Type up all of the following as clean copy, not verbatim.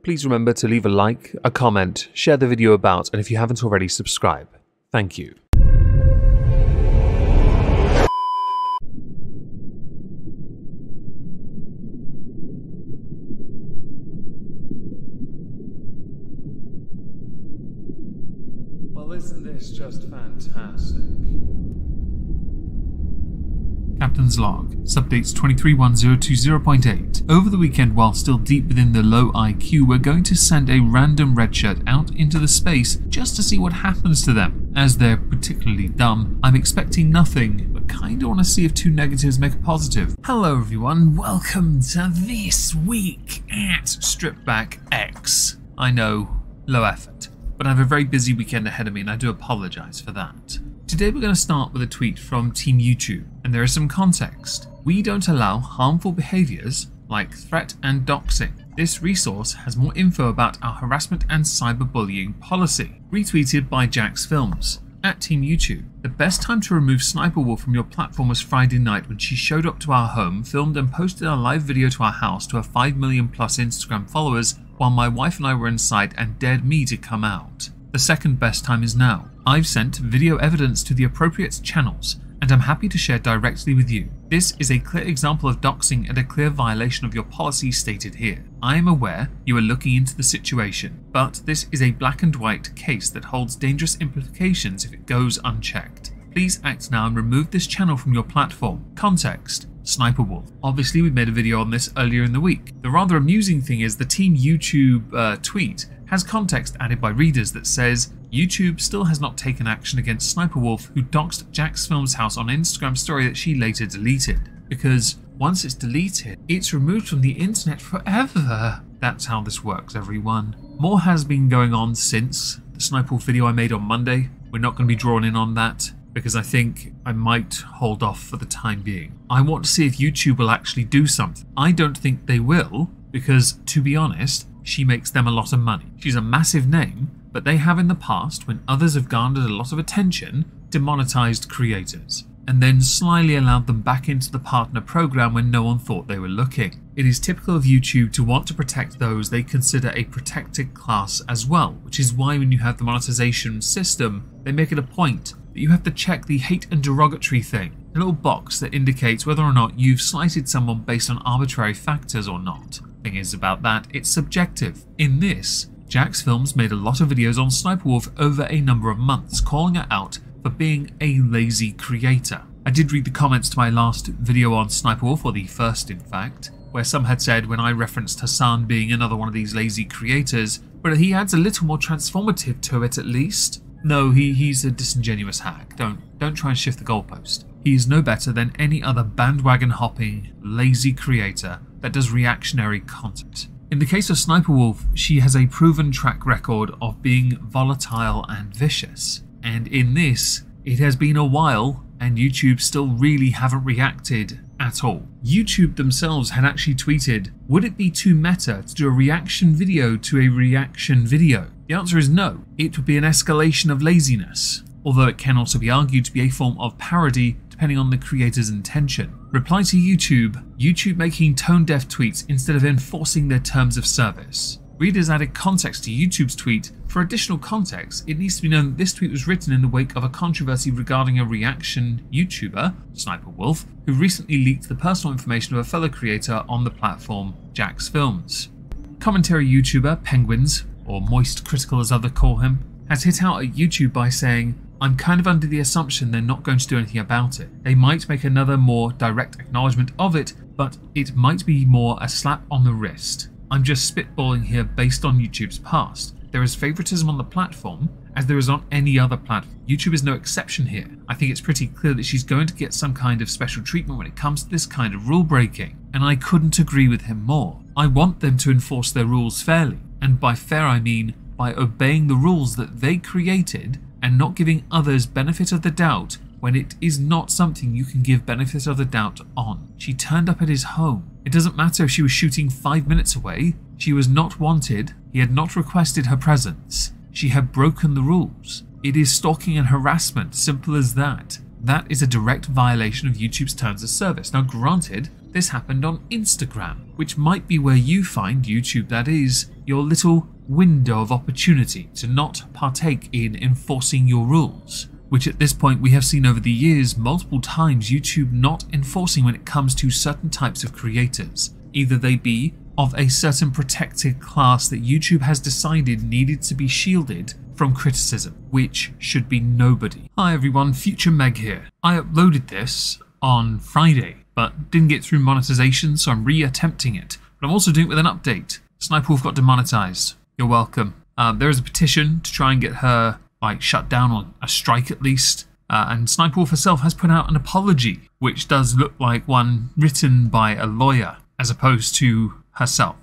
please remember to leave a like, a comment, share the video about, and if you haven't already, subscribe. Thank you. Well, isn't this just fantastic? Captain's Log, Subdates 231020.8. Over the weekend, while still deep within the low IQ, we're going to send a random redshirt out into the space just to see what happens to them. As they're particularly dumb, I'm expecting nothing, but kinda want to see if two negatives make a positive. Hello everyone, welcome to This Week at Stripback X. I know, low effort, but I have a very busy weekend ahead of me and I do apologise for that. Today we're going to start with a tweet from Team YouTube, and there is some context. We don't allow harmful behaviours like threat and doxing. This resource has more info about our harassment and cyberbullying policy. Retweeted by Jax Films. At Team YouTube, the best time to remove Sniper Wolf from your platform was Friday night when she showed up to our home, filmed and posted a live video to our house to her 5 million plus Instagram followers while my wife and I were inside and dared me to come out. The second best time is now. I've sent video evidence to the appropriate channels, and I'm happy to share directly with you. This is a clear example of doxing and a clear violation of your policy stated here. I am aware you are looking into the situation, but this is a black and white case that holds dangerous implications if it goes unchecked. Please act now and remove this channel from your platform. Context: Sniper Wolf. Obviously we made a video on this earlier in the week. The rather amusing thing is the Team YouTube tweet has context added by readers that says YouTube still has not taken action against Sniper Wolf, who doxed Jax Films' house on an Instagram story that she later deleted. Because once it's deleted, it's removed from the internet forever. That's how this works, everyone. More has been going on since the Sniper Wolf video I made on Monday. We're not going to be drawn in on that because I think I might hold off for the time being. I want to see if YouTube will actually do something. I don't think they will because, to be honest, she makes them a lot of money. She's a massive name, but they have in the past, when others have garnered a lot of attention, demonetized creators, and then slyly allowed them back into the partner program when no one thought they were looking. It is typical of YouTube to want to protect those they consider a protected class as well, which is why when you have the monetization system, they make it a point that you have to check the hate and derogatory thing, a little box that indicates whether or not you've slighted someone based on arbitrary factors or not. Thing is about that, it's subjective. In this, Jax Films made a lot of videos on Sniper Wolf over a number of months, calling her out for being a lazy creator. I did read the comments to my last video on Sniper Wolf, or the first in fact, where some had said when I referenced Hassan being another one of these lazy creators, but he adds a little more transformative to it at least. No, he's a disingenuous hack. Don't try and shift the goalpost. He is no better than any other bandwagon hopping, lazy creator that does reactionary content. In the case of Sniper Wolf, she has a proven track record of being volatile and vicious. And in this, it has been a while and YouTube still really haven't reacted at all. YouTube themselves had actually tweeted, would it be too meta to do a reaction video to a reaction video? The answer is no. It would be an escalation of laziness, although it can also be argued to be a form of parody depending on the creator's intention. Reply to YouTube making tone-deaf tweets instead of enforcing their terms of service. Readers added context to YouTube's tweet. For additional context, it needs to be known that this tweet was written in the wake of a controversy regarding a reaction YouTuber, Sniper Wolf, who recently leaked the personal information of a fellow creator on the platform Jax Films. Commentary YouTuber Penguins, or Moist Critical as others call him, has hit out at YouTube by saying, I'm kind of under the assumption they're not going to do anything about it. They might make another more direct acknowledgement of it, but it might be more a slap on the wrist. I'm just spitballing here based on YouTube's past. There is favoritism on the platform, as there is on any other platform. YouTube is no exception here. I think it's pretty clear that she's going to get some kind of special treatment when it comes to this kind of rule breaking, and I couldn't agree with him more. I want them to enforce their rules fairly, and by fair I mean by obeying the rules that they created and not giving others benefit of the doubt when it is not something you can give benefit of the doubt on. She turned up at his home. It doesn't matter if she was shooting 5 minutes away. She was not wanted. He had not requested her presence. She had broken the rules. It is stalking and harassment, simple as that. That is a direct violation of YouTube's terms of service. Now granted, this happened on Instagram, which might be where you find, YouTube that is, your little window of opportunity to not partake in enforcing your rules, which at this point we have seen over the years multiple times YouTube not enforcing when it comes to certain types of creators. Either they be of a certain protected class that YouTube has decided needed to be shielded from criticism, which should be nobody. Hi everyone, Future Meg here. I uploaded this on Friday, but didn't get through monetization, so I'm re-attempting it. But I'm also doing it with an update. Sniper Wolf got demonetized. You're welcome. There is a petition to try and get her shut down on a strike at least. And Sniper Wolf herself has put out an apology, which does look like one written by a lawyer as opposed to herself.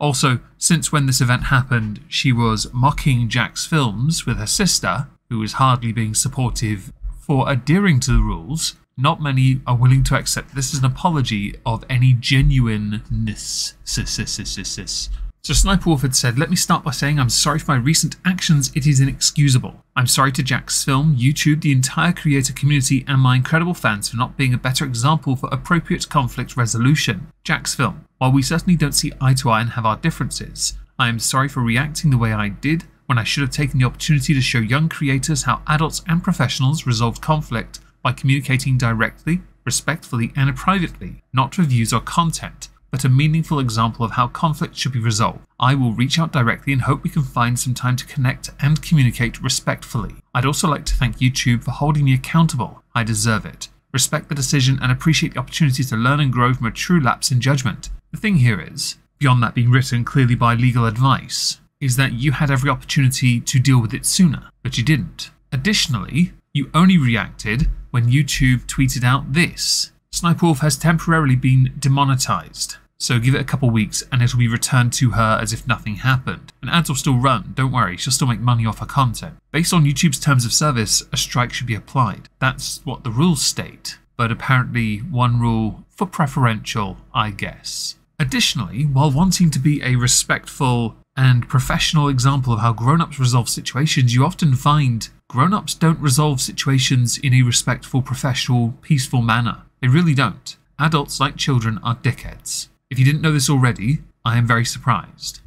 Also, since when this event happened, she was mocking Jack's films with her sister, who was hardly being supportive for adhering to the rules. Not many are willing to accept this as an apology of any genuineness. So Sniper Wolf had said, "Let me start by saying I'm sorry for my recent actions. It is inexcusable. I'm sorry to Jack's film, YouTube, the entire creator community, and my incredible fans for not being a better example for appropriate conflict resolution. Jack's film, while we certainly don't see eye to eye and have our differences, I am sorry for reacting the way I did when I should have taken the opportunity to show young creators how adults and professionals resolve conflict by communicating directly, respectfully, and privately, not reviews or content, but a meaningful example of how conflict should be resolved. I will reach out directly and hope we can find some time to connect and communicate respectfully. I'd also like to thank YouTube for holding me accountable. I deserve it. Respect the decision and appreciate the opportunity to learn and grow from a true lapse in judgment. The thing here is, beyond that being written clearly by legal advice, is that you had every opportunity to deal with it sooner, but you didn't. Additionally, you only reacted when YouTube tweeted out this. Sniper Wolf has temporarily been demonetized, so give it a couple weeks and it'll be returned to her as if nothing happened. And ads will still run, don't worry, she'll still make money off her content. Based on YouTube's terms of service, a strike should be applied. That's what the rules state, but apparently one rule for preferential, I guess. Additionally, while wanting to be a respectful and professional example of how grown-ups resolve situations, you often find grown-ups don't resolve situations in a respectful, professional, peaceful manner. They really don't. Adults, like children, are dickheads. If you didn't know this already, I am very surprised.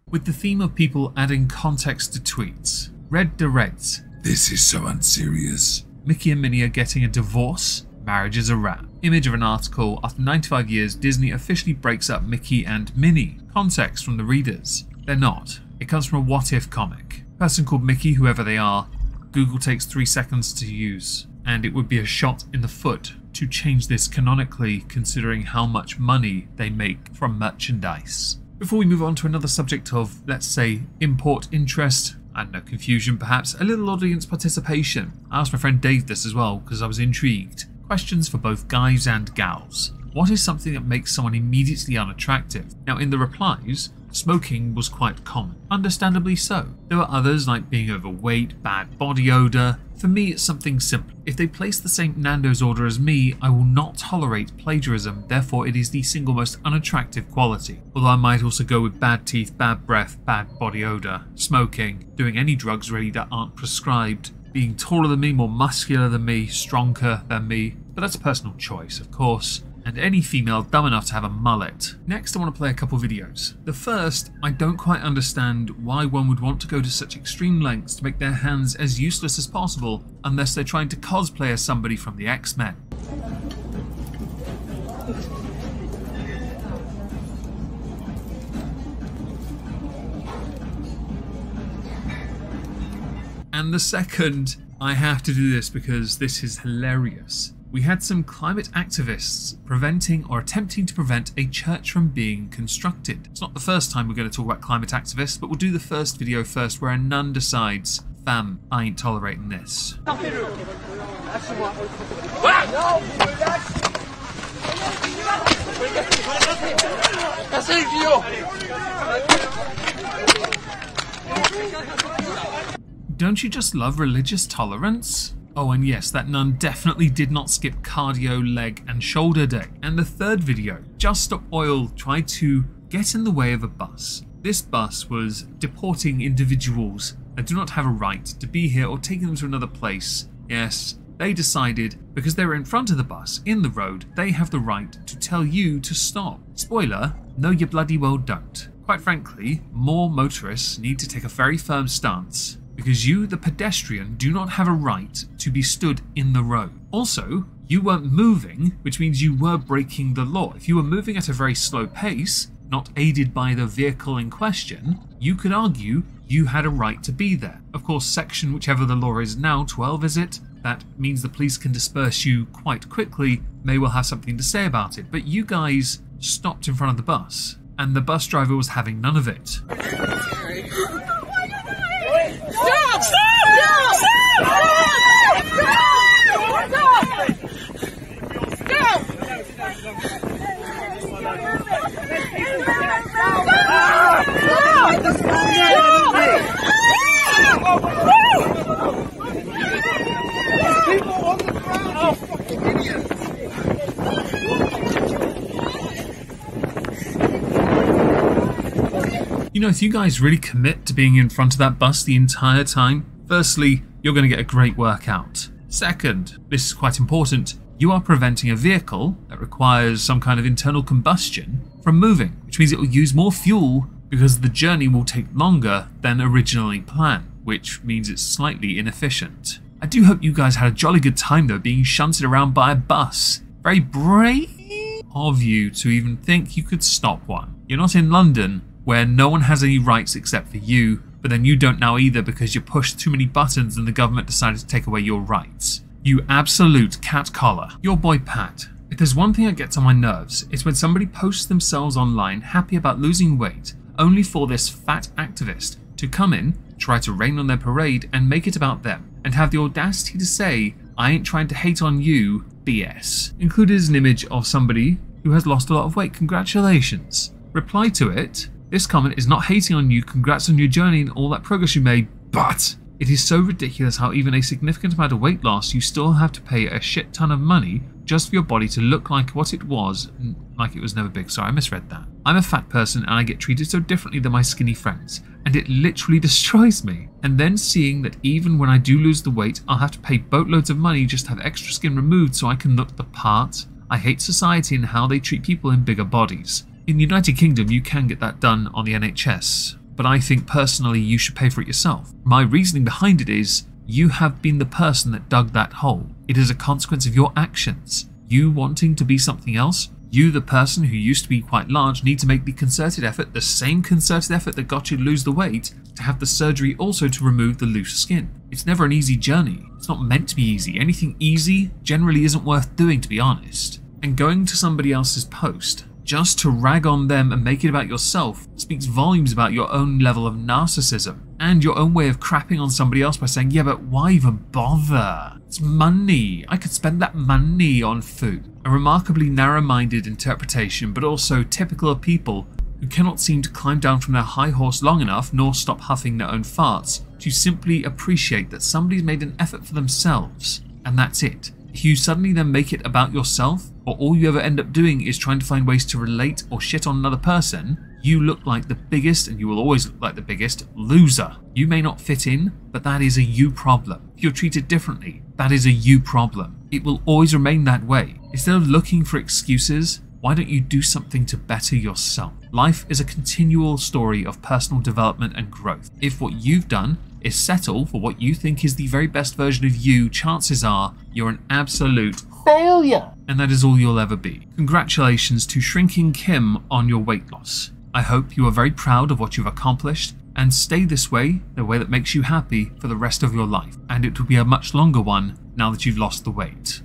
With the theme of people adding context to tweets, Red directs, "This is so unserious. Mickey and Minnie are getting a divorce. Marriage is a wrap." Image of an article, after 95 years, Disney officially breaks up Mickey and Minnie. Context from the readers. They're not. It comes from a What If comic. Person called Mickey, whoever they are, Google takes 3 seconds to use, and it would be a shot in the foot to change this canonically, considering how much money they make from merchandise. Before we move on to another subject of, let's say, import interest, and no confusion perhaps, a little audience participation. I asked my friend Dave this as well because I was intrigued. Questions for both guys and gals. What is something that makes someone immediately unattractive? Now in the replies, smoking was quite common. Understandably so. There were others like being overweight, bad body odor. For me, it's something simple. If they place the same Nando's order as me, I will not tolerate plagiarism, therefore it is the single most unattractive quality. Although I might also go with bad teeth, bad breath, bad body odor, smoking, doing any drugs really that aren't prescribed, being taller than me, more muscular than me, stronger than me. But that's a personal choice, of course. And any female dumb enough to have a mullet. Next, I want to play a couple videos. The first, I don't quite understand why one would want to go to such extreme lengths to make their hands as useless as possible unless they're trying to cosplay as somebody from the X-Men. And the second, I have to do this because this is hilarious. We had some climate activists preventing or attempting to prevent a church from being constructed. It's not the first time we're going to talk about climate activists, but we'll do the first video first where a nun decides, fam, I ain't tolerating this. Don't you just love religious tolerance? Oh, and yes, that nun definitely did not skip cardio, leg, and shoulder day. And the third video, Just Stop Oil tried to get in the way of a bus. This bus was deporting individuals that do not have a right to be here or taking them to another place. Yes, They decided, because they were in front of the bus, in the road, they have the right to tell you to stop. Spoiler, no you bloody well don't. Quite frankly, more motorists need to take a very firm stance, because you, the pedestrian, do not have a right to be stood in the road. Also, you weren't moving, which means you were breaking the law. If you were moving at a very slow pace, not aided by the vehicle in question, you could argue you had a right to be there. Of course, section whichever the law is now, 12 is it? That means the police can disperse you quite quickly, may well have something to say about it. But you guys stopped in front of the bus, and the bus driver was having none of it. Stop! Stop! Stop! You know, if you guys really commit to being in front of that bus the entire time, firstly, you're going to get a great workout. Second, this is quite important, you are preventing a vehicle that requires some kind of internal combustion from moving, which means it will use more fuel because the journey will take longer than originally planned, which means it's slightly inefficient. I do hope you guys had a jolly good time though, being shunted around by a bus. Very brave of you to even think you could stop one. You're not in London, where no one has any rights except for you, but then you don't now either because you pushed too many buttons and the government decided to take away your rights. You absolute cat collar. Your boy Pat. If there's one thing that gets on my nerves, it's when somebody posts themselves online happy about losing weight, only for this fat activist to come in, try to rain on their parade and make it about them, and have the audacity to say, I ain't trying to hate on you, BS. Included is an image of somebody who has lost a lot of weight. Congratulations. Reply to it, this comment is not hating on you, congrats on your journey and all that progress you made, but it is so ridiculous how even a significant amount of weight loss you still have to pay a shit ton of money just for your body to look like what it was, like it was never big. Sorry, I misread that. I'm a fat person and I get treated so differently than my skinny friends, and it literally destroys me. And then seeing that even when I do lose the weight, I'll have to pay boatloads of money just to have extra skin removed so I can look the part. I hate society and how they treat people in bigger bodies. In the United Kingdom, you can get that done on the NHS, but I think personally you should pay for it yourself. My reasoning behind it is, you have been the person that dug that hole. It is a consequence of your actions. You wanting to be something else, you the person who used to be quite large need to make the concerted effort, the same concerted effort that got you to lose the weight, to have the surgery also to remove the loose skin. It's never an easy journey. It's not meant to be easy. Anything easy generally isn't worth doing, to be honest. And going to somebody else's post just to rag on them and make it about yourself speaks volumes about your own level of narcissism and your own way of crapping on somebody else by saying, yeah, but why even bother? It's money. I could spend that money on food. A remarkably narrow-minded interpretation, but also typical of people who cannot seem to climb down from their high horse long enough nor stop huffing their own farts to simply appreciate that somebody's made an effort for themselves, and that's it. If you suddenly then make it about yourself, or all you ever end up doing is trying to find ways to relate or shit on another person, you look like the biggest, and you will always look like the biggest, loser. You may not fit in, but that is a you problem. If you're treated differently, that is a you problem. It will always remain that way. Instead of looking for excuses, why don't you do something to better yourself? Life is a continual story of personal development and growth. If what you've done is settle for what you think is the very best version of you, chances are you're an absolute failure. And that is all you'll ever be. Congratulations to Shrinking Kim on your weight loss. I hope you are very proud of what you've accomplished and stay this way, the way that makes you happy for the rest of your life. And it will be a much longer one now that you've lost the weight.